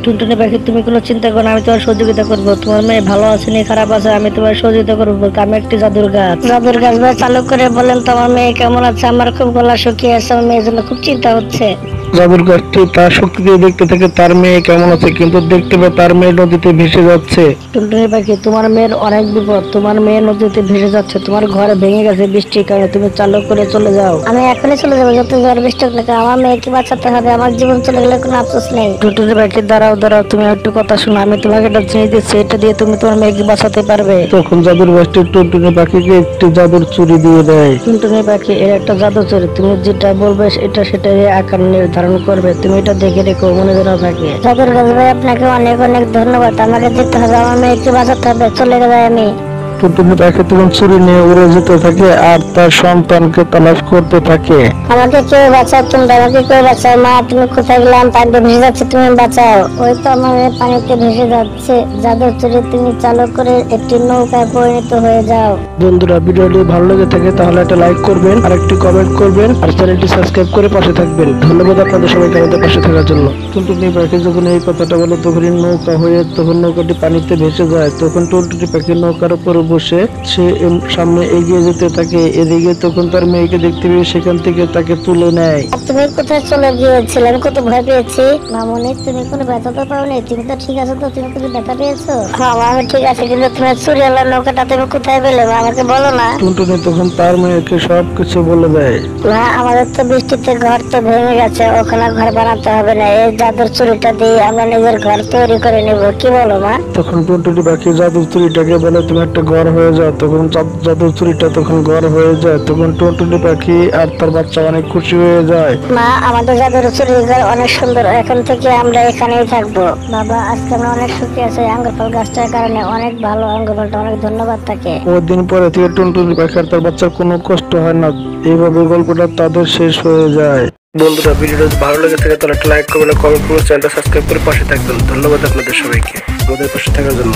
টুনটুনি পাখি, তুমি কোনো চিন্তা করো না, আমি তোমার সহযোগিতা করবো। তোমার মেয়ে ভালো আছে নি খারাপ আছে, আমি তোমার সহযোগিতা করবো। আমি একটি জাদুর গাছ ভাই চালু করে বলেন তো আমার মেয়ে কেমন আছে। আমার খুব গলা শুকিয়ে আছে, আমার মেয়ের জন্য খুব চিন্তা হচ্ছে। জাদুর গাছটি তার শক্তি দিয়ে দেখতে থাকে তার মেয়ে কেমন আছে, কিন্তু দেখতে পায় তার মেয়ে নদীতে ভেসে যাচ্ছে। টুনটুনি পাখি, তোমার মেয়ের অনেক বিপদ, তোমার মেয়ে নদীতে ভেসে যাচ্ছে, তোমার ঘর ভেঙে গেছে বৃষ্টির কারণে, তুমি চালু করে চলে যাও। আমি এখনই চলে যাবো, যত ঝড় বৃষ্টি হোক না কেন, আমার মেয়েকে বাঁচাতে হবে। আমার জীবন চলে গেলে কোনো আফসোস নেই। টুনটুনি পাখি, দাঁড়াও দাঁড়াও, তুমি একটু কথা শোনো, আমি তোমাকে একটা জিনিস দিচ্ছি, এটা দিয়ে তুমি তোমার মেয়েকে বাঁচাতে পারবে। তখন জাদুর গাছটি টুনটুনি পাখিকে একটি জাদুর চুড়ি দিয়ে দেয়। টুনটুনি পাখি, এর একটা জাদু চুরি, তুমি যেটা বলবে এটা সেটাই আকার নির্ধারণ করবে, তুমি এটা দেখে রেখো, মনে যেন থাকে। জাদুর গাছ ভাই, আপনাকে অনেক অনেক ধন্যবাদ। আমাকে যেতে হবে, আমার মেয়েকে বাঁচাতে হবে, চলে যাই আমি। টুনটুনি পাখি তখন চুরি নিয়ে উড়ে যেতে থাকে আর তার সন্তানকে তালাশ করতে থাকে। আমাকে কেউ বাঁচাও, তোমরা আমাকে কেউ বাঁচাও। মা, তুমি কোথায় গেলাম? পানিতে ভেসে যাচ্ছে, তুমি বাঁচাও। ওই তো আমার মেয়ে পানিতে ভেসে যাচ্ছে। জাদুর চুরি তুমি চালু করে একটি নৌকায় পরিণত হয়ে যাও। বন্ধুরা, ভিডিওটি ভালো লেগে থাকে তাহলে একটা লাইক করবেন আর একটি কমেন্ট করবেন আর চ্যানেলটি সাবস্ক্রাইব করে পাশে থাকবেন। ধন্যবাদ আপনাদের সবাইকে আমাদের পাশে থাকার জন্য। টুনটুনি পাখি যখন এই কথাটা বলে তখনই নৌকা হয়ে তখন নৌকাটি পানিতে ভেসে যায়। তখন টুনটুনি পাখি নৌকার উপর বসে সে সামনে এগিয়ে যেতে থাকে। এদিকে তখন তার মেয়েকে দেখতে পেয়ে সেখান থেকে তাকে তুলে নেয়। তুমি কোথায় চলে গিয়েছিলে? আমি কত ভয় পেয়েছি। মামনি, তুমি কোনো ব্যথা তো পাওনি? তুমি তো ঠিক আছো তো? তুমি কোনো ব্যথা পেয়েছো? হ্যাঁ আমি ঠিক আছে, কিন্তু তোমার চুরিওয়ালা নৌকাটা তুমি কোথায় পেলে? মা, আমাকে বলো না। টুনটুনি তখন তার মেয়েকে সবকিছু বলে দেয়। মা, আমাদের তো বৃষ্টিতে ঘর তো ভেঙে গেছে, ওখানে ঘর বানাতে হবে না, এই জাদুর চুরিটা দিয়ে আমরা নিজের ঘর তৈরি করে নেব, কি বলো মা? তখন টুনটুনি পাখি জাদুর চুরিটাকে বলে তুমি একটা ঘর হয়ে যাও। তখন জাদুর চুরিটা তখন ঘর হয়ে যায়। তখন টুনটুনি পাখি আর তার বাচ্চা অনেক খুশি হয়ে যায়। মা, আমাদের জাদুর চুরির ঘর অনেক সুন্দর, এখন থেকে আমরা এখানেই থাকবো। বাবা, আজকে আমরা অনেক সুখী আছি আঙ্গুর ফল গাছটার কারণে, অনেক ভালো আঙ্গুর ফলটা, অনেক ধন্যবাদ তাকে। দিন পরে থেকে টুনটুনি পাখি আর তার বাচ্চার কোনো কষ্ট হয় না। এইভাবে গল্পটা তাদের শেষ হয়ে যায়। বন্ধুরা, ভিডিওটা যদি ভালো লেগে থাকে তাহলে একটা লাইক করবেন, কমেন্ট করবেন, চ্যানেলটা সাবস্ক্রাইব করে পাশে থাকবেন। ধন্যবাদ আপনাদের সবাইকে আমাদের পাশে থাকার জন্য।